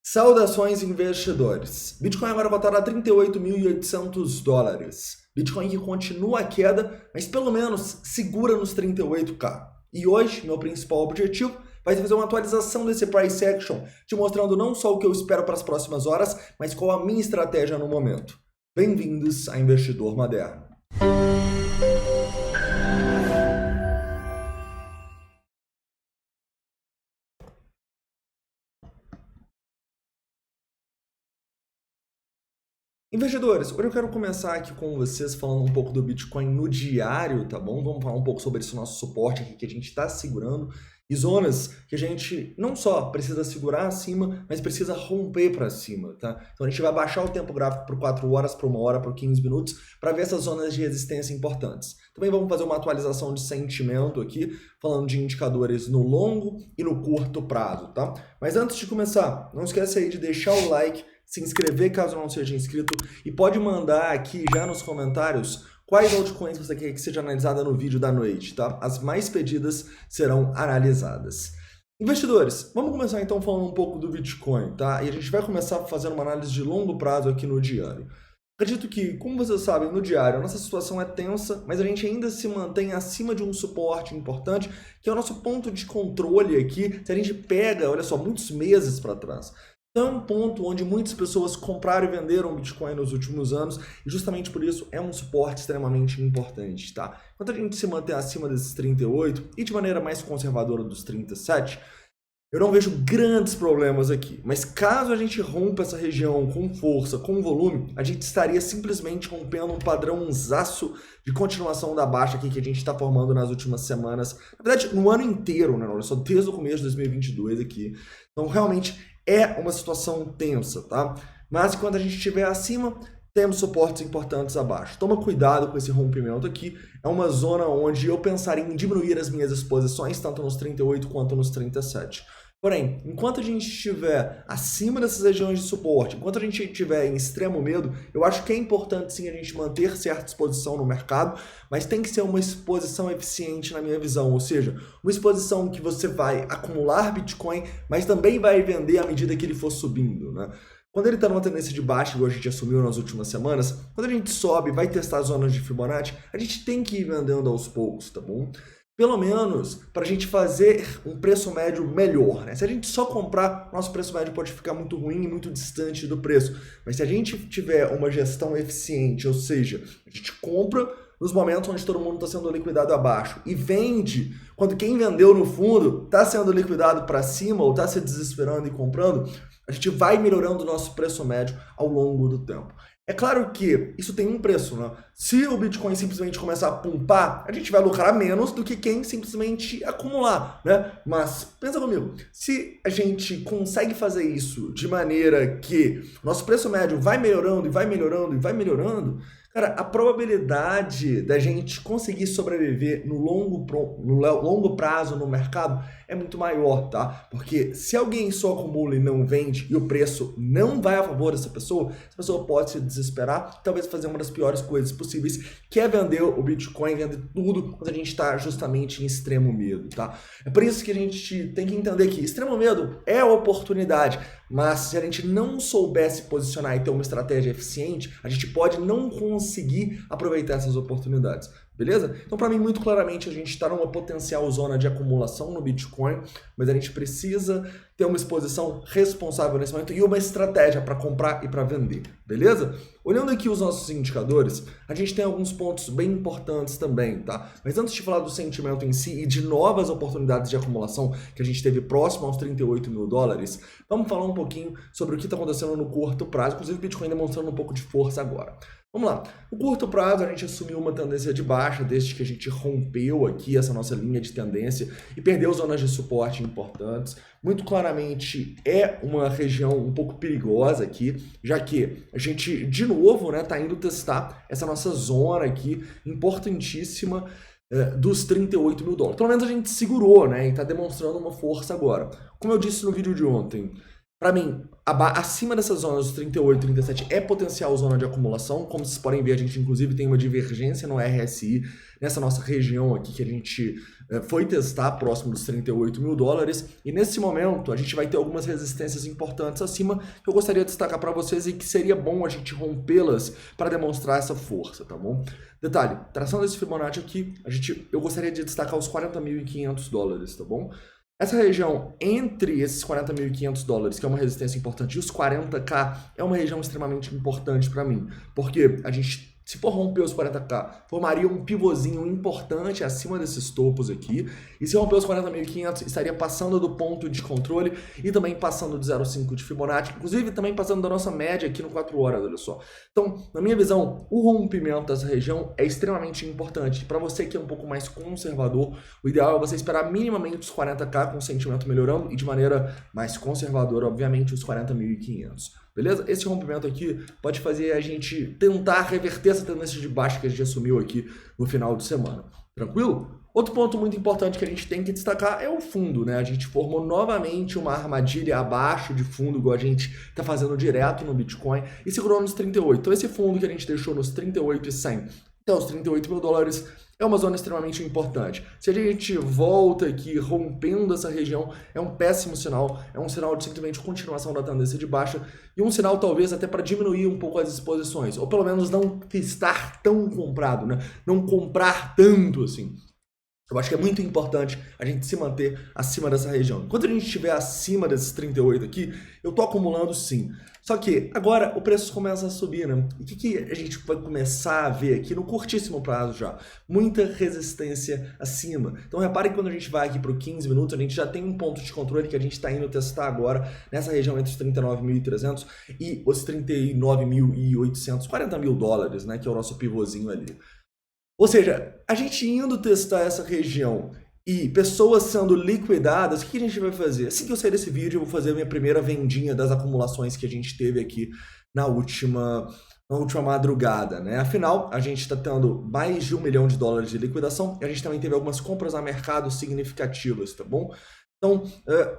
Saudações, investidores. Bitcoin agora cotado a 38.800 dólares. Bitcoin que continua a queda, mas pelo menos segura nos 38k. E hoje, meu principal objetivo vai ser fazer uma atualização desse price action, te mostrando não só o que eu espero para as próximas horas, mas qual a minha estratégia no momento. Bem-vindos a Investidor Moderno. Investidores, hoje eu quero começar aqui com vocês falando um pouco do Bitcoin no diário, tá bom? Vamos falar um pouco sobre esse nosso suporte aqui que a gente está segurando e zonas que a gente não só precisa segurar acima, mas precisa romper para cima, tá? Então a gente vai baixar o tempo gráfico por 4 horas, por 1 hora, por 15 minutos, para ver essas zonas de resistência importantes. Também vamos fazer uma atualização de sentimento aqui, falando de indicadores no longo e no curto prazo, tá? Mas antes de começar, não esquece aí de deixar o like, se inscrever caso não seja inscrito e pode mandar aqui já nos comentários quais altcoins você quer que seja analisada no vídeo da noite, tá? As mais pedidas serão analisadas. Investidores, vamos começar então falando um pouco do Bitcoin, tá? E a gente vai começar fazendo uma análise de longo prazo aqui no diário. Acredito que, como vocês sabem, no diário a nossa situação é tensa, mas a gente ainda se mantém acima de um suporte importante, que é o nosso ponto de controle aqui, se a gente pega, olha só, muitos meses para trás. Então é um ponto onde muitas pessoas compraram e venderam Bitcoin nos últimos anos e justamente por isso é um suporte extremamente importante, tá? Enquanto a gente se manter acima desses 38 e de maneira mais conservadora dos 37, eu não vejo grandes problemas aqui, mas caso a gente rompa essa região com força, com volume, a gente estaria simplesmente rompendo um padrãozaço de continuação da baixa aqui que a gente está formando nas últimas semanas, na verdade no ano inteiro, né? Olha só, desde o começo de 2022 aqui. Então realmente é uma situação tensa, tá? Mas quando a gente estiver acima, temos suportes importantes abaixo. Toma cuidado com esse rompimento aqui. É uma zona onde eu pensaria em diminuir as minhas exposições, tanto nos 38 quanto nos 37. Porém, enquanto a gente estiver acima dessas regiões de suporte, enquanto a gente estiver em extremo medo, eu acho que é importante sim a gente manter certa exposição no mercado, mas tem que ser uma exposição eficiente na minha visão, ou seja, uma exposição que você vai acumular Bitcoin, mas também vai vender à medida que ele for subindo, né? Quando ele está numa tendência de baixa, igual a gente assumiu nas últimas semanas, quando a gente sobe, vai testar zonas de Fibonacci, a gente tem que ir vendendo aos poucos, tá bom? Pelo menos para a gente fazer um preço médio melhor, né? Se a gente só comprar, nosso preço médio pode ficar muito ruim e muito distante do preço. Mas se a gente tiver uma gestão eficiente, ou seja, a gente compra nos momentos onde todo mundo está sendo liquidado abaixo e vende quando quem vendeu no fundo está sendo liquidado para cima ou está se desesperando e comprando, a gente vai melhorando o nosso preço médio ao longo do tempo. É claro que isso tem um preço, né? Se o Bitcoin simplesmente começar a pumpar, a gente vai lucrar menos do que quem simplesmente acumular, né? Mas pensa comigo, se a gente consegue fazer isso de maneira que nosso preço médio vai melhorando e vai melhorando e vai melhorando, cara, a probabilidade da gente conseguir sobreviver no longo prazo no mercado é muito maior, tá? Porque se alguém só acumula e não vende e o preço não vai a favor dessa pessoa, essa pessoa pode se desesperar, talvez fazer uma das piores coisas possíveis, que é vender o Bitcoin, vender tudo quando a gente está justamente em extremo medo, tá? É por isso que a gente tem que entender que extremo medo é oportunidade, mas se a gente não souber se posicionar e ter uma estratégia eficiente, a gente pode não conseguir aproveitar essas oportunidades. Beleza? Então, para mim, muito claramente, a gente está numa potencial zona de acumulação no Bitcoin, mas a gente precisa ter uma exposição responsável nesse momento e uma estratégia para comprar e para vender. Beleza? Olhando aqui os nossos indicadores, a gente tem alguns pontos bem importantes também, tá? Mas antes de falar do sentimento em si e de novas oportunidades de acumulação que a gente teve próximo aos 38 mil dólares, vamos falar um pouquinho sobre o que está acontecendo no curto prazo, inclusive o Bitcoin demonstrando um pouco de força agora. Vamos lá, no curto prazo a gente assumiu uma tendência de baixa desde que a gente rompeu aqui essa nossa linha de tendência e perdeu zonas de suporte importantes. Muito claramente é uma região um pouco perigosa aqui, já que a gente de novo tá indo testar essa nossa zona aqui importantíssima dos 38 mil dólares. Pelo menos a gente segurou, né, e está demonstrando uma força agora. Como eu disse no vídeo de ontem, Para mim, acima dessas zonas, os 38, 37, é potencial zona de acumulação. Como vocês podem ver, a gente inclusive tem uma divergência no RSI, nessa nossa região aqui que a gente foi testar próximo dos 38 mil dólares. E nesse momento, a gente vai ter algumas resistências importantes acima que eu gostaria de destacar para vocês e que seria bom a gente rompê-las para demonstrar essa força, tá bom? Detalhe, traçando esse Fibonacci aqui, eu gostaria de destacar os 40.500 dólares, tá bom? Essa região entre esses 40.500 dólares, que é uma resistência importante, e os 40k é uma região extremamente importante para mim. Porque a gente, se for romper os 40k, formaria um pivôzinho importante acima desses topos aqui. E se romper os 40.500, estaria passando do ponto de controle e também passando do 0,5 de Fibonacci. Inclusive também passando da nossa média aqui no 4 horas, olha só. Então, na minha visão, o rompimento dessa região é extremamente importante. Para você que é um pouco mais conservador, o ideal é você esperar minimamente os 40k com o sentimento melhorando e de maneira mais conservadora, obviamente, os 40.500. Beleza? Esse rompimento aqui pode fazer a gente tentar reverter essa tendência de baixa que a gente assumiu aqui no final de semana. Tranquilo? Outro ponto muito importante que a gente tem que destacar é o fundo, né? A gente formou novamente uma armadilha abaixo de fundo, igual a gente está fazendo direto no Bitcoin, e segurou nos 38. Então esse fundo que a gente deixou nos 38.100 até os 38 mil dólares é uma zona extremamente importante. Se a gente volta aqui rompendo essa região, é um péssimo sinal, é um sinal de simplesmente continuação da tendência de baixa e um sinal talvez até para diminuir um pouco as exposições, ou pelo menos não estar tão comprado, né? Não comprar tanto assim. Eu acho que é muito importante a gente se manter acima dessa região. Enquanto a gente estiver acima desses 38 aqui, eu tô acumulando sim. Só que agora o preço começa a subir, né? E o que a gente vai começar a ver aqui no curtíssimo prazo já? Muita resistência acima. Então repare que quando a gente vai aqui para o 15 minutos, a gente já tem um ponto de controle que a gente está indo testar agora nessa região entre os 39.300 e os 39.800, 40 mil dólares, né? Que é o nosso pivôzinho ali. Ou seja, a gente indo testar essa região e pessoas sendo liquidadas, o que a gente vai fazer? Assim que eu sair desse vídeo, eu vou fazer a minha primeira vendinha das acumulações que a gente teve aqui na última madrugada, né? Afinal, a gente está tendo mais de $1 milhão de liquidação e a gente também teve algumas compras a mercado significativas, tá bom? Então,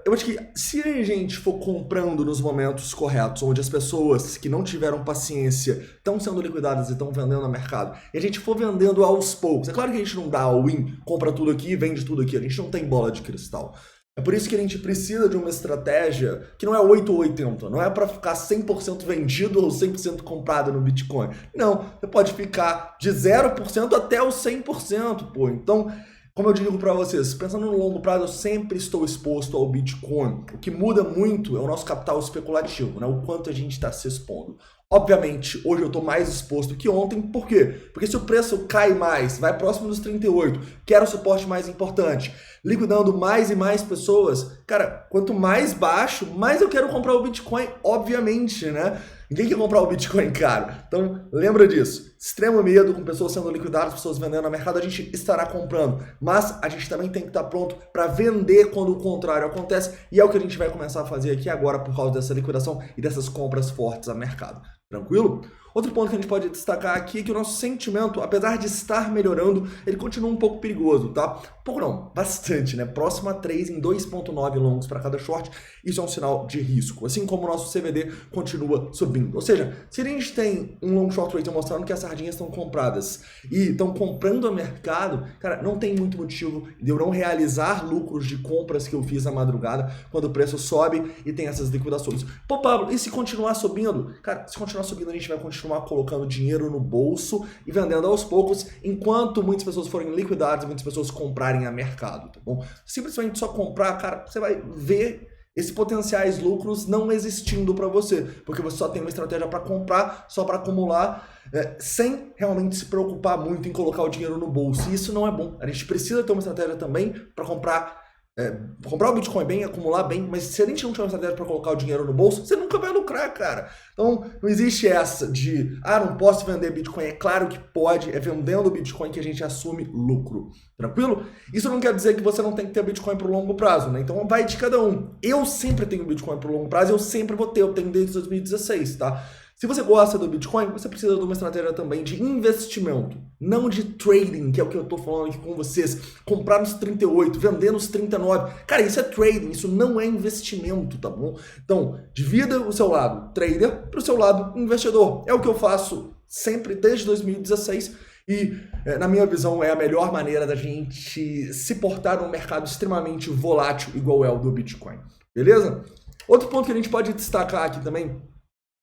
eu acho que se a gente for comprando nos momentos corretos, onde as pessoas que não tiveram paciência estão sendo liquidadas e estão vendendo no mercado, e a gente for vendendo aos poucos, é claro que a gente não dá all-in, compra tudo aqui e vende tudo aqui, a gente não tem bola de cristal. É por isso que a gente precisa de uma estratégia que não é 8 ou 80, não é para ficar 100% vendido ou 100% comprado no Bitcoin. Não, você pode ficar de 0% até o 100%, pô. Então, como eu digo para vocês, pensando no longo prazo, eu sempre estou exposto ao Bitcoin. O que muda muito é o nosso capital especulativo, né? O quanto a gente está se expondo. Obviamente, hoje eu estou mais exposto que ontem, por quê? Porque se o preço cai mais, vai próximo dos 38, quero o suporte mais importante, liquidando mais e mais pessoas, cara, quanto mais baixo, mais eu quero comprar o Bitcoin, obviamente, né? Ninguém quer comprar o Bitcoin caro. Então, lembra disso. Extremo medo com pessoas sendo liquidadas, pessoas vendendo no mercado, a gente estará comprando. Mas a gente também tem que estar pronto para vender quando o contrário acontece. E é o que a gente vai começar a fazer aqui agora por causa dessa liquidação e dessas compras fortes a mercado. Tranquilo? Outro ponto que a gente pode destacar aqui é que o nosso sentimento, apesar de estar melhorando, ele continua um pouco perigoso, tá? Um pouco não, bastante, né? Próximo a 3 em 2,9 longos para cada short, isso é um sinal de risco. Assim como o nosso CVD continua subindo. Ou seja, se a gente tem um long short rating mostrando que as sardinhas estão compradas e estão comprando a mercado, cara, não tem muito motivo de eu não realizar lucros de compras que eu fiz na madrugada quando o preço sobe e tem essas liquidações. Pô, Pablo, e se continuar subindo? Cara, se continuar subindo, a gente vai continuar colocando dinheiro no bolso e vendendo aos poucos, enquanto muitas pessoas forem liquidadas e muitas pessoas comprarem a mercado, tá bom? Simplesmente só comprar, cara, você vai ver esses potenciais lucros não existindo para você, porque você só tem uma estratégia para comprar, só para acumular, sem realmente se preocupar muito em colocar o dinheiro no bolso. E isso não é bom. A gente precisa ter uma estratégia também para comprar o Bitcoin bem, acumular bem, mas se a gente não tiver uma estratégia para colocar o dinheiro no bolso, você nunca vai lucrar, cara. Então, não existe essa de, não posso vender Bitcoin. É claro que pode, é vendendo Bitcoin que a gente assume lucro. Tranquilo? Isso não quer dizer que você não tem que ter Bitcoin para o longo prazo, né? Então, vai de cada um. Eu sempre tenho Bitcoin para o longo prazo, eu sempre vou ter, eu tenho desde 2016, tá? Se você gosta do Bitcoin, você precisa de uma estratégia também de investimento, não de trading, que é o que eu estou falando aqui com vocês. Comprar nos 38, vender nos 39. Cara, isso é trading, isso não é investimento, tá bom? Então, divida o seu lado trader para o seu lado investidor. É o que eu faço sempre desde 2016 e, na minha visão, é a melhor maneira da gente se portar num mercado extremamente volátil igual é o do Bitcoin. Beleza? Outro ponto que a gente pode destacar aqui também,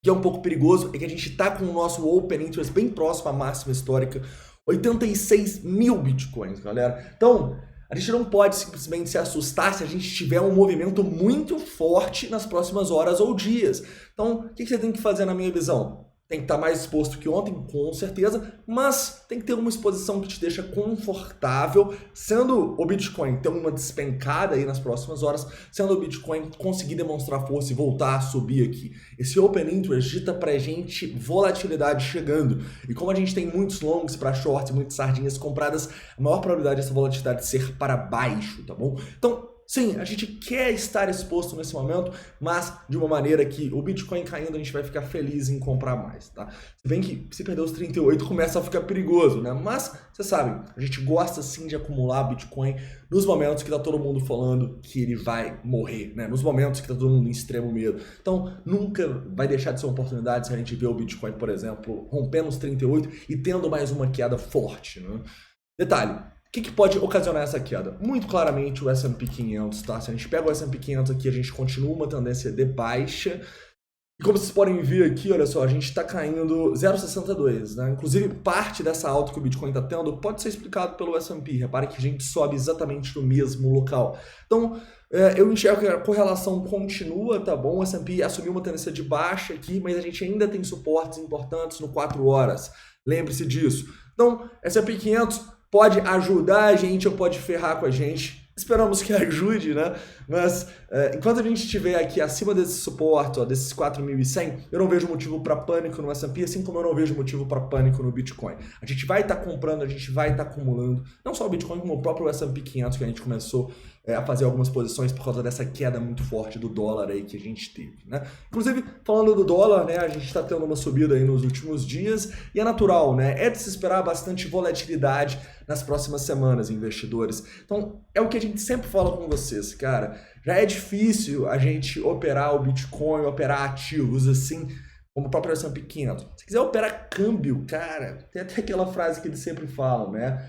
que é um pouco perigoso, é que a gente está com o nosso Open Interest bem próximo à máxima histórica, 86 mil bitcoins, galera. Então, a gente não pode simplesmente se assustar se a gente tiver um movimento muito forte nas próximas horas ou dias. Então, o que você tem que fazer na minha visão? Tem que estar mais exposto que ontem, com certeza, mas tem que ter uma exposição que te deixa confortável, sendo o Bitcoin ter uma despencada aí nas próximas horas, sendo o Bitcoin conseguir demonstrar força e voltar a subir aqui. Esse Open Interest dita pra gente volatilidade chegando, e como a gente tem muitos longs para shorts, muitas sardinhas compradas, a maior probabilidade dessa volatilidade ser para baixo, tá bom? Então, sim, a gente quer estar exposto nesse momento, mas de uma maneira que o Bitcoin caindo a gente vai ficar feliz em comprar mais, tá? Se bem que se perder os 38 começa a ficar perigoso, né? Mas, você sabe, a gente gosta sim de acumular Bitcoin nos momentos que tá todo mundo falando que ele vai morrer, né? Nos momentos que tá todo mundo em extremo medo. Então, nunca vai deixar de ser uma oportunidade se a gente vê o Bitcoin, por exemplo, rompendo os 38 e tendo mais uma queda forte, né? Detalhe. O que pode ocasionar essa queda? Muito claramente o S&P 500, tá? Se a gente pega o S&P 500 aqui, a gente continua uma tendência de baixa. E como vocês podem ver aqui, olha só, a gente está caindo 0,62, né? Inclusive, parte dessa alta que o Bitcoin está tendo pode ser explicado pelo S&P. Repare que a gente sobe exatamente no mesmo local. Então, eu enxergo que a correlação continua, tá bom? O S&P assumiu uma tendência de baixa aqui, mas a gente ainda tem suportes importantes no 4 horas. Lembre-se disso. Então, S&P 500... pode ajudar a gente ou pode ferrar com a gente. Esperamos que ajude, né? Mas enquanto a gente estiver aqui acima desse suporte, ó, desses 4.100, eu não vejo motivo para pânico no S&P, assim como eu não vejo motivo para pânico no Bitcoin. A gente vai estar comprando, a gente vai estar acumulando, não só o Bitcoin, como o próprio S&P 500, que a gente começou a fazer algumas posições por causa dessa queda muito forte do dólar aí que a gente teve, né? Inclusive, falando do dólar, né, a gente está tendo uma subida aí nos últimos dias e é natural, né? É de se esperar bastante volatilidade nas próximas semanas, investidores. Então, é o que a gente sempre fala com vocês, cara. Já é difícil a gente operar o Bitcoin, operar ativos assim, como o próprio S&P 500. Se quiser operar câmbio, cara, tem até aquela frase que eles sempre falam, né?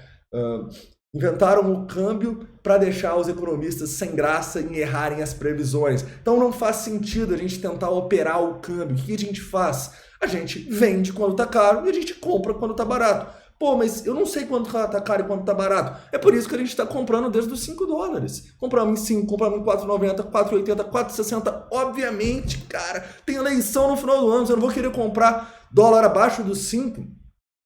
Inventaram o câmbio para deixar os economistas sem graça em errarem as previsões. Então não faz sentido a gente tentar operar o câmbio. O que a gente faz? A gente vende quando está caro e a gente compra quando está barato. Pô, mas eu não sei quando tá caro e quando tá barato. É por isso que a gente está comprando desde os $5. Compramos em 5, compramos em 4,90, 4,80, 4,60. Obviamente, cara, tem eleição no final do ano. Eu não vou querer comprar dólar abaixo dos 5.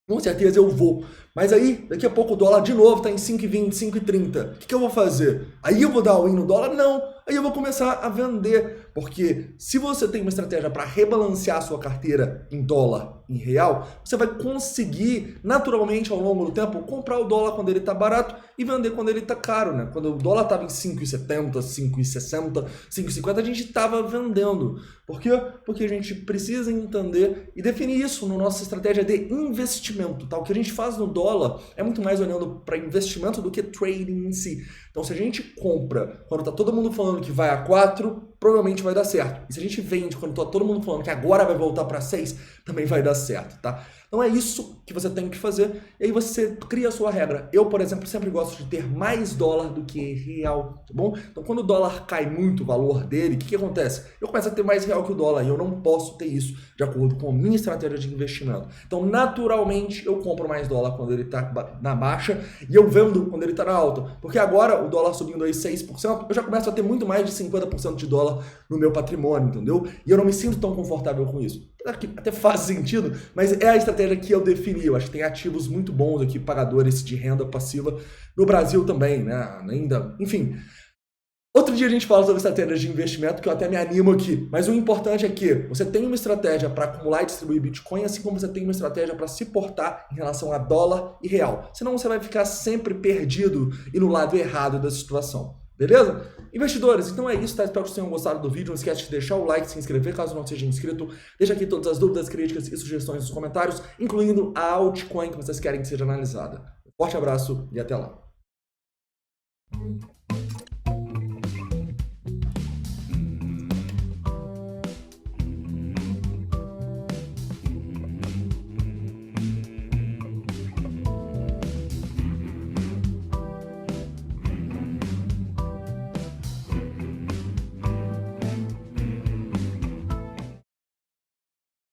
Com certeza eu vou. Mas aí, daqui a pouco o dólar de novo está em 5,20, 5,30. O que eu vou fazer? Aí eu vou dar all-in no dólar? Não. Aí eu vou começar a vender. Porque se você tem uma estratégia para rebalancear a sua carteira em dólar, em real, você vai conseguir naturalmente ao longo do tempo comprar o dólar quando ele está barato e vender quando ele está caro, né? Quando o dólar estava em 5,70, 5,60, 5,50, a gente estava vendendo. Por quê? Porque a gente precisa entender e definir isso na nossa estratégia de investimento, tá? O que a gente faz no dólar é muito mais olhando para investimento do que trading em si. Então, se a gente compra quando está todo mundo falando que vai a 4, provavelmente vai dar certo. E se a gente vende quando está todo mundo falando que agora vai voltar para 6, também vai dar certo, tá? Então é isso que você tem que fazer, e aí você cria a sua regra. Eu, por exemplo, sempre gosto de ter mais dólar do que real, tá bom? Então quando o dólar cai muito o valor dele, o que acontece? Eu começo a ter mais real que o dólar, e eu não posso ter isso de acordo com a minha estratégia de investimento. Então naturalmente eu compro mais dólar quando ele está na baixa, e eu vendo quando ele está na alta. Porque agora o dólar subindo aí 6%, eu já começo a ter muito mais de 50% de dólar no meu patrimônio, entendeu? E eu não me sinto tão confortável com isso. Até faz sentido, mas é a estratégia que eu defini. Eu acho que tem ativos muito bons aqui, pagadores de renda passiva no Brasil também, né? Ainda, enfim. Outro dia a gente fala sobre estratégias de investimento, que eu até me animo aqui, mas o importante é que você tem uma estratégia para acumular e distribuir Bitcoin, assim como você tem uma estratégia para se portar em relação a dólar e real. Senão você vai ficar sempre perdido e no lado errado da situação. Beleza? Investidores, então é isso, tá? Espero que vocês tenham gostado do vídeo. Não esquece de deixar o like, se inscrever caso não seja inscrito. Deixa aqui todas as dúvidas, críticas e sugestões nos comentários, incluindo a altcoin que vocês querem que seja analisada. Um forte abraço e até lá.